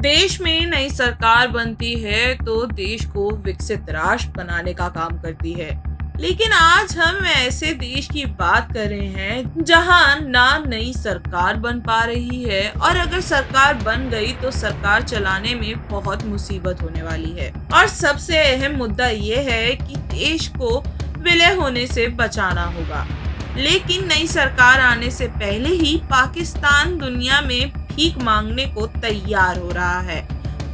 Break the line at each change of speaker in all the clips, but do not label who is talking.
देश में नई सरकार बनती है तो देश को विकसित राष्ट्र बनाने का काम करती है। लेकिन आज हम ऐसे देश की बात कर रहे हैं जहां ना नई सरकार बन पा रही है और अगर सरकार बन गई तो सरकार चलाने में बहुत मुसीबत होने वाली है। और सबसे अहम मुद्दा ये है कि देश को विलय होने से बचाना होगा। लेकिन नई सरकार आने से पहले ही पाकिस्तान दुनिया में भीख मांगने को तैयार हो रहा है।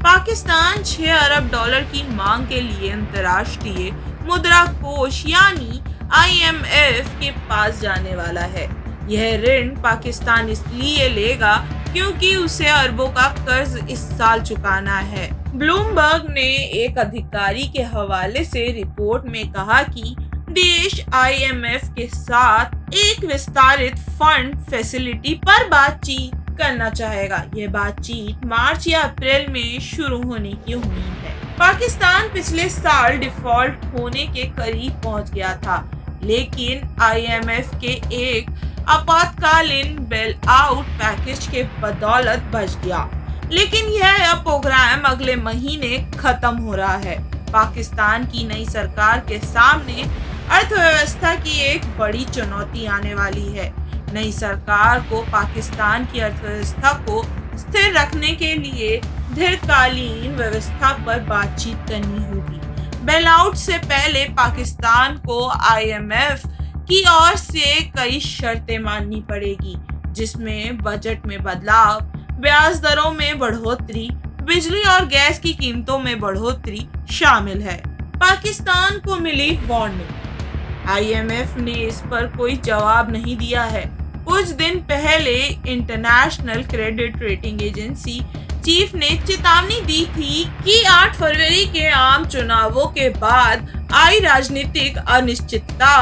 पाकिस्तान 6 अरब डॉलर की मांग के लिए अंतर्राष्ट्रीय मुद्रा कोष यानी IMF के पास जाने वाला है। यह ऋण पाकिस्तान इसलिए लेगा क्योंकि उसे अरबों का कर्ज इस साल चुकाना है। ब्लूमबर्ग ने एक अधिकारी के हवाले से रिपोर्ट में कहा कि देश IMF के साथ एक विस्तारित फंड फैसिलिटी पर बातचीत करना चाहेगा। यह बातचीत मार्च या अप्रैल में शुरू होने की उम्मीद है। पाकिस्तान पिछले साल डिफॉल्ट होने के करीब पहुंच गया था, लेकिन IMF के एक आपातकालीन बेल आउट पैकेज के बदौलत बच गया। लेकिन यह प्रोग्राम अगले महीने खत्म हो रहा है। पाकिस्तान की नई सरकार के सामने अर्थव्यवस्था की एक बड़ी चुनौती आने वाली है। नई सरकार को पाकिस्तान की अर्थव्यवस्था को स्थिर रखने के लिए दीर्घकालीन व्यवस्था पर बातचीत करनी होगी। बेल आउट से पहले पाकिस्तान को IMF की ओर से कई शर्तें माननी पड़ेगी, जिसमें बजट में बदलाव, ब्याज दरों में बढ़ोतरी, बिजली और गैस की कीमतों में बढ़ोतरी शामिल है। पाकिस्तान को मिली वार्निंग। IMF ने इस पर कोई जवाब नहीं दिया है। कुछ दिन पहले international credit rating agency chief ने चेतावनी दी थी कि 8 फरवरी के आम चुनावों के बाद आई राजनीतिक अनिश्चितता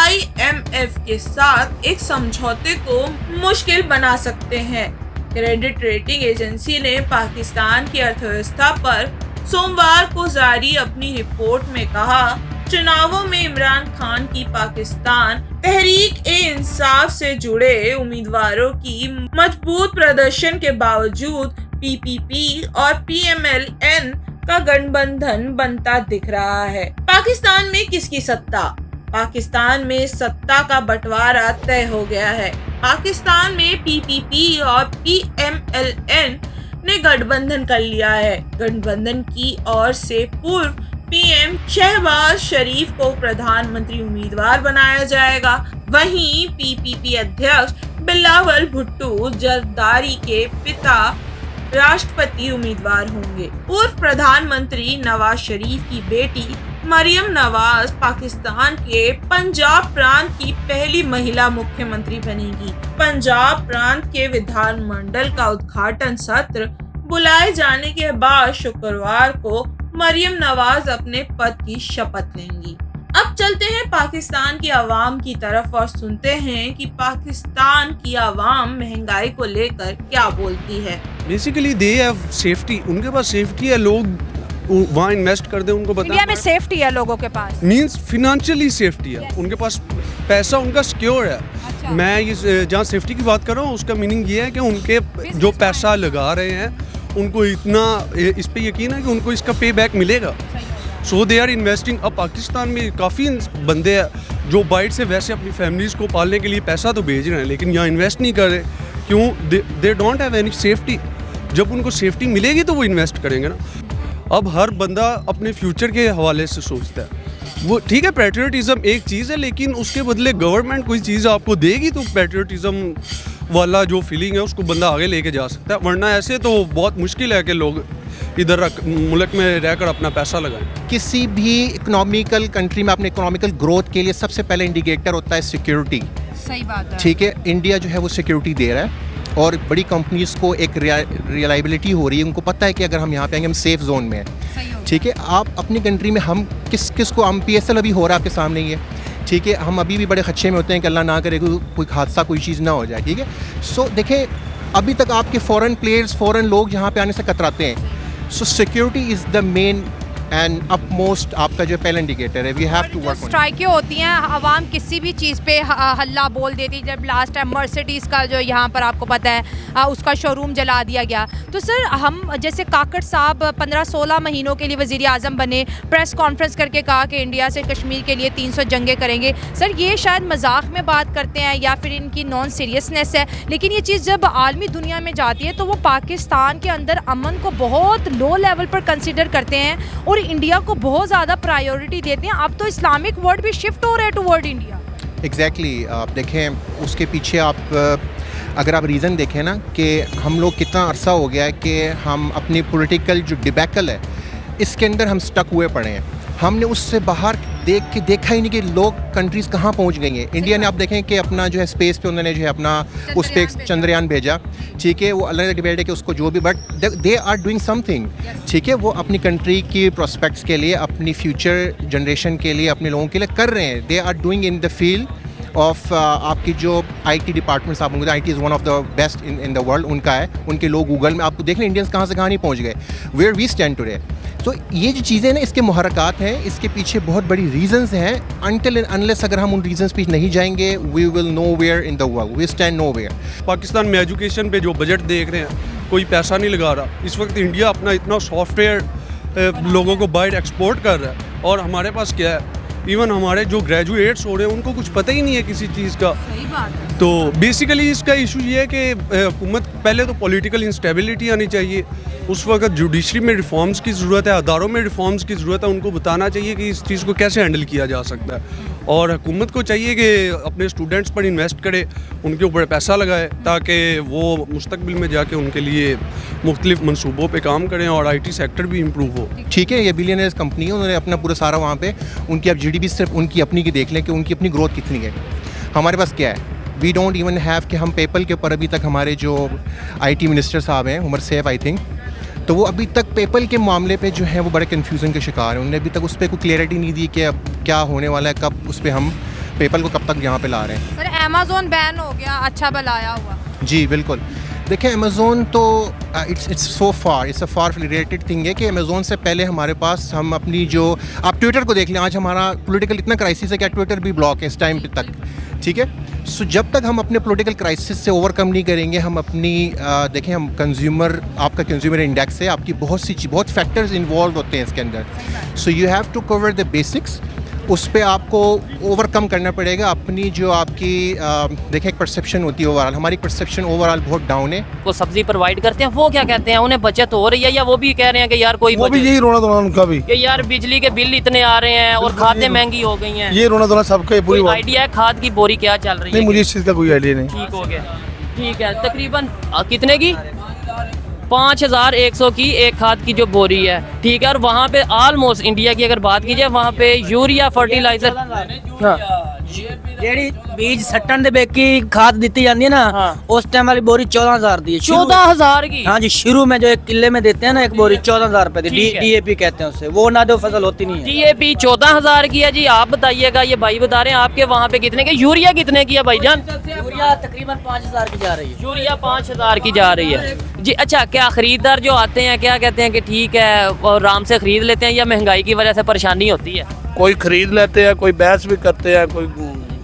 IMF के साथ एक समझौते को मुश्किल बना सकते हैं। क्रेडिट रेटिंग एजेंसी ने पाकिस्तान की अर्थव्यवस्था पर सोमवार को जारी अपनी रिपोर्ट में कहा, चुनावों में इमरान खान की पाकिस्तान तहरीक-ए-इंसाफ से जुड़े उम्मीदवारों की मजबूत प्रदर्शन के बावजूद PPP और PMLN का गठबंधन बनता दिख रहा है। पाकिस्तान में किसकी सत्ता? पाकिस्तान में सत्ता का बंटवारा तय हो गया है। पाकिस्तान में PPP और PMLN ने गठबंधन कर लिया है। गठबंधन की ओर से पूर्व PM शहबाज शरीफ को प्रधानमंत्री उम्मीदवार बनाया जाएगा। वहीं PPP अध्यक्ष बिलावल भुट्टो जरदारी के पिता राष्ट्रपति उम्मीदवार होंगे। पूर्व प्रधानमंत्री नवाज शरीफ की बेटी मरियम नवाज पाकिस्तान के पंजाब प्रांत की पहली महिला मुख्यमंत्री बनेगी। पंजाब प्रांत के विधानमंडल का उद्घाटन सत्र बुलाए जाने के बाद शुक्रवार को मरियम नवाज अपने पद की शपथ लेंगी। अब चलते हैं पाकिस्तान की आवाम की तरफ और सुनते हैं कि पाकिस्तान की आवाम महंगाई को लेकर क्या बोलती है।
बेसिकली दे हैव सेफ्टी, उनके पास सेफ्टी है, लोग वहाँ इन्वेस्ट कर दे, उनको पता
इंडिया में सेफ्टी है लोगों के पास,
मींस फिनेंशियली सेफ्टी है, उनके पास पैसा उनका सिक्योर है।
अच्छा।
मैं ये जहाँ सेफ्टी की बात कर रहा हूँ उसका मीनिंग ये है कि उनके जो पैसा लगा रहे हैं उनको इतना इस पे यकीन है कि उनको इसका पे बैक मिलेगा। सो दे आर इन्वेस्टिंग। अब पाकिस्तान में काफ़ी बंदे हैं जो बाइट से वैसे अपनी फैमिलीज़ को पालने के लिए पैसा तो भेज रहे हैं, लेकिन यहाँ इन्वेस्ट नहीं कर रहे। क्यों? They don't have any safety. जब उनको सेफ्टी मिलेगी तो वो इन्वेस्ट करेंगे ना। अब हर बंदा अपने फ्यूचर के हवाले से सोचता है। वो ठीक है, पैट्रियटिज़म एक चीज़ है, लेकिन उसके बदले गवर्नमेंट कोई चीज़ आपको देगी तो पैट्रियटिज़म वाला जो फीलिंग है उसको बंदा आगे लेके जा सकता है। वरना ऐसे तो बहुत मुश्किल है कि लोग इधर मुल्क में रहकर अपना पैसा लगाएं।
किसी भी इकोनॉमिकल कंट्री में अपने इकोनॉमिकल ग्रोथ के लिए सबसे पहले इंडिकेटर होता है सिक्योरिटी।
सही बात है।
ठीक है, इंडिया जो है वो सिक्योरिटी दे रहा है और बड़ी कंपनीज को एक रिलायबिलिटी हो रही है। उनको पता है कि अगर हम यहाँ पे आएंगे हम सेफ जोन में हैं। ठीक है, आप अपनी कंट्री में हम किस को हम PSL अभी हो रहा है आपके सामने ही है। ठीक है, हम अभी भी बड़े खदशे में होते हैं कि अल्लाह ना करे कोई हादसा कोई चीज़ ना हो जाए। ठीक है, सो देखें अभी तक आपके फॉरेन प्लेयर्स फॉरेन लोग यहाँ पे आने से कतराते हैं। So security is the main and upmost आपका जो पहला इंडिकेटर है, we have to work on.
स्ट्राइकें होती हैं, आवाम किसी भी चीज़ पे हल्ला बोल देती है। जब लास्ट टाइम मर्सिडीज़ का जो यहाँ पर आपको पता है उसका शोरूम जला दिया गया, तो सर हम जैसे काकड़ साहब 15-16 महीनों के लिए वज़ीर आज़म बने, प्रेस कॉन्फ्रेंस करके कहा कि इंडिया से कश्मीर के लिए 300 जंगें करेंगे। सर ये शायद मजाक में बात करते हैं या फिर इनकी नॉन सीरियसनेस है, लेकिन ये चीज़ जब आलमी दुनिया में जाती है तो वो पाकिस्तान के अंदर अमन को बहुत लो लेवल पर कंसिडर करते हैं और इंडिया को बहुत ज़्यादा प्रायोरिटी देते हैं। अब तो इस्लामिक वर्ल्ड भी शिफ्ट हो रहे हैं टुवर्ड इंडिया।
एग्जैक्टली आप देखें उसके पीछे आप अगर आप रीज़न देखें ना कि हम लोग कितना अरसा हो गया है कि हम अपनी पॉलिटिकल जो डिबैकल है इसके अंदर हम स्टक हुए पड़े हैं। हमने उससे बाहर देखा ही नहीं कि लोग कंट्रीज़ कहाँ पहुँच गई हैं। इंडिया ने आप देखें कि अपना जो है स्पेस पे उन्होंने जो है अपना उस पर चंद्रयान भेजा, ठीक है, वो अलग डिबेट है कि उसको जो भी, but they are doing something, ठीक है, वो अपनी कंट्री की प्रोस्पेक्ट्स के लिए, अपनी फ्यूचर जनरेशन के लिए, अपने लोगों के लिए कर रहे हैं। They are doing in the field of आपकी जो IT डिपार्टमेंट्स आप होंगे, IT is one of the best in the world, उनका है। उनके लोग गूगल में आपको देख लें इंडियंस कहाँ से कहाँ नहीं पहुँच गए, वेयर वी स्टैंड टुडे। तो ये जो चीज़ें ना इसके मुहरकात हैं, इसके पीछे बहुत बड़ी रीजंस हैं। अनटिल एंड अनलेस अगर हम उन रीजंस पे नहीं जाएंगे, we will nowhere in the world, we stand nowhere.
Pakistan में एजुकेशन पे जो बजट देख रहे हैं, कोई पैसा नहीं लगा रहा। इस वक्त इंडिया अपना इतना सॉफ्टवेयर लोगों को बाहर एक्सपोर्ट कर रहा है, और हमारे पास क्या है, इवन हमारे जो ग्रेजुएट्स हो रहे हैं उनको कुछ पता ही नहीं है किसी चीज़ का।
सही बात है।
तो बेसिकली इसका इशू ये है कि हुकूमत पहले तो पॉलिटिकल इंस्टेबिलिटी आनी चाहिए। उस वक्त जुडिशरी में रिफॉर्म्स की ज़रूरत है, अदारों में रिफॉर्म्स की ज़रूरत है। उनको बताना चाहिए कि इस चीज़ को कैसे हैंडल किया जा सकता है, और हुकूमत को चाहिए कि अपने स्टूडेंट्स पर इन्वेस्ट करे, उनके ऊपर पैसा लगाए, ताकि वो मुस्तकबिल में जाके उनके लिए मुख्तलिफ मनसूबों पे काम करें और IT सेक्टर भी इम्प्रूव हो।
ठीक है, ये बिलियनर्स कंपनी है, उन्होंने अपना पूरा सारा वहाँ पे उनकी अब GDP सिर्फ उनकी अपनी की देख लें कि उनकी अपनी ग्रोथ कितनी है। हमारे पास क्या है, वी डोंट इवन हैव कि हम पेपल के ऊपर अभी तक हमारे जो IT मिनिस्टर साहब हैं, उमर सैफ आई थिंक, तो वो अभी तक पेपल के मामले पे जो है वो बड़े कन्फ्यूज़न के शिकार हैं। उन्होंने अभी तक उस पर कोई क्लियरिटी नहीं दी कि अब क्या होने वाला है, कब उस पर हम पेपल को कब तक यहाँ पे ला रहे हैं।
सर अमेज़न बैन हो गया, अच्छा भलाया हुआ।
जी बिल्कुल, देखिए अमेज़ोन तो it's so far, it's a far related thing है कि अमेज़ोन से पहले हमारे पास हम अपनी जो, आप ट्विटर को देख लें, आज हमारा पॉलिटिकल इतना क्राइसिस है कि ट्विटर भी ब्लॉक है इस टाइम तक, ठीक है। सो जब तक हम अपने पॉलिटिकल क्राइसिस से ओवरकम नहीं करेंगे, हम अपनी देखें, हम कंज्यूमर, आपका कंज्यूमर इंडेक्स है, आपकी बहुत फैक्टर्स इन्वॉल्व होते हैं इसके अंदर। So you have to cover the basics, उस पर आपको ओवरकम करना पड़ेगा। अपनी जो आपकी देखें एक परसेप्शन होती है ओवरऑल, हमारी परसेप्शन ओवरऑल बहुत डाउन है।
वो सब्जी प्रोवाइड करते हैं, वो क्या कहते हैं, उन्हें बचत हो रही है, या वो भी कह रहे हैं कि यार कोई
वो भी यही रोना धोना उनका भी,
कि यार बिजली के बिल इतने आ रहे हैं और खादें महंगी हो गई हैं।
ये रोना धोना सबका पूरी
कोई आइडिया है खाद की बोरी क्या चल रही है?
नहीं, मुझे इस चीज़ का कोई आइडिया नहीं।
ठीक हो गया, ठीक है। तकरीबन कितने की? 5100 की एक खाद की जो बोरी है, ठीक है। और वहाँ पे ऑलमोस्ट इंडिया की अगर बात की जाए, वहाँ पे यूरिया फर्टिलाइजर
ਜਿਹੜੀ बीज सट्टन दे बेकी खाद दी जाती है ना,
हाँ।
उस टाइम वाली बोरी 14,000 दी है।
14,000 की?
हाँ जी, शुरू में जो एक किले में देते हैं ना एक बोरी 14,000 रुपए की,
ठीक है।
DAP कहते हैं उससे, वो ना दो फसल होती नहीं है।
DAP 14,000 की है जी। आप बताइएगा, ये भाई बता रहे हैं आपके वहाँ पे कितने की, यूरिया कितने की है भाईजान?
यूरिया तकरीबन 5,000 की जा रही है।
यूरिया 5,000 की जा रही है जी। अच्छा, क्या खरीदार जो आते हैं क्या कहते हैं कि ठीक है और आराम से खरीद लेते हैं, या महंगाई की वजह से परेशानी होती है?
कोई खरीद लेते हैं, कोई बहस भी करते हैं, कोई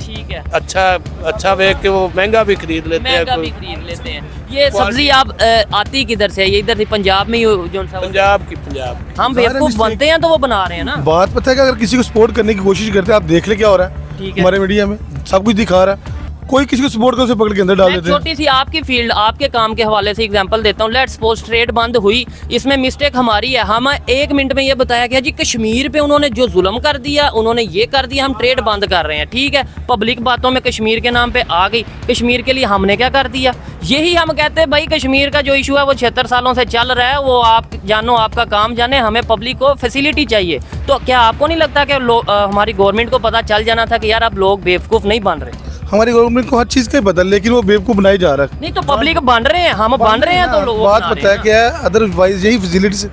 ठीक है,
अच्छा देख के वो महंगा भी खरीद लेते हैं,
महंगा भी खरीद लेते हैं। ये सब्जी आप आती किधर से है? ये इधर से पंजाब में ही जो सा
पंजाब की पंजाब।
हम बेवकूफ बनते हैं तो वो बना रहे हैं ना।
बात पता है कि अगर किसी को सपोर्ट करने की कोशिश करते हैं, आप देख ले क्या हो रहा है,
ठीक है।
हमारे मीडिया में सब कुछ दिखा रहा है, कोई किसी को सपोर्ट कर उसे पकड़ के अंदर डाल
मैं
देते हैं।
छोटी सी आपकी फील्ड, आपके काम के हवाले से एग्जांपल देता हूँ। लेट्स सपोज ट्रेड बंद हुई, इसमें मिस्टेक हमारी है। हम 1 मिनट में ये बताया गया जी कश्मीर पे उन्होंने जो जुल्म कर दिया, उन्होंने ये कर दिया, हम ट्रेड बंद कर रहे हैं, ठीक है। पब्लिक बातों में कश्मीर के नाम पे आ गई। कश्मीर के लिए हमने क्या कर दिया? यही हम कहते हैं भाई कश्मीर का जो इशू है वो 76 सालों से चल रहा है, वो आप जानो, आपका काम जाने, हमें पब्लिक को फैसिलिटी चाहिए। तो क्या आपको नहीं लगता कि हमारी गवर्नमेंट को पता चल जाना था कि यार अब लोग बेवकूफ़ नहीं बन रहे?
हमारी गवर्नमेंट को हर चीज़ का बदल, लेकिन वो बेवकूफ़ बनाई जा रहा है।
नहीं तो पब्लिक बन रहे हैं, हम बन रहे हैं तो लोग
बात पता है क्या है, अदरवाइज यही फैसिलिटीज,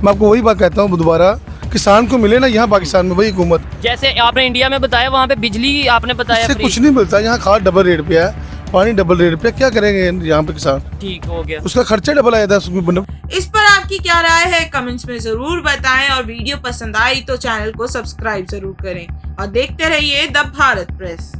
मैं आपको वही बात कहता हूँ दोबारा, किसान को मिले ना यहाँ पाकिस्तान में वही हुकूमत।
जैसे आपने इंडिया में बताया, वहाँ पे बिजली आपने बताया
इससे
फ्री।
कुछ नहीं मिलता, यहाँ खाद डबल रेट पे है, पानी डबल रेट पे, क्या करेंगे यहाँ पे किसान?
ठीक हो गया।
उसका खर्चा डबल आया था उसमें।
इस पर आपकी क्या राय है कमेंट्स में जरूर बताएं और वीडियो पसंद आई तो चैनल को सब्सक्राइब जरूर करें और देखते रहिए द भारत प्रेस।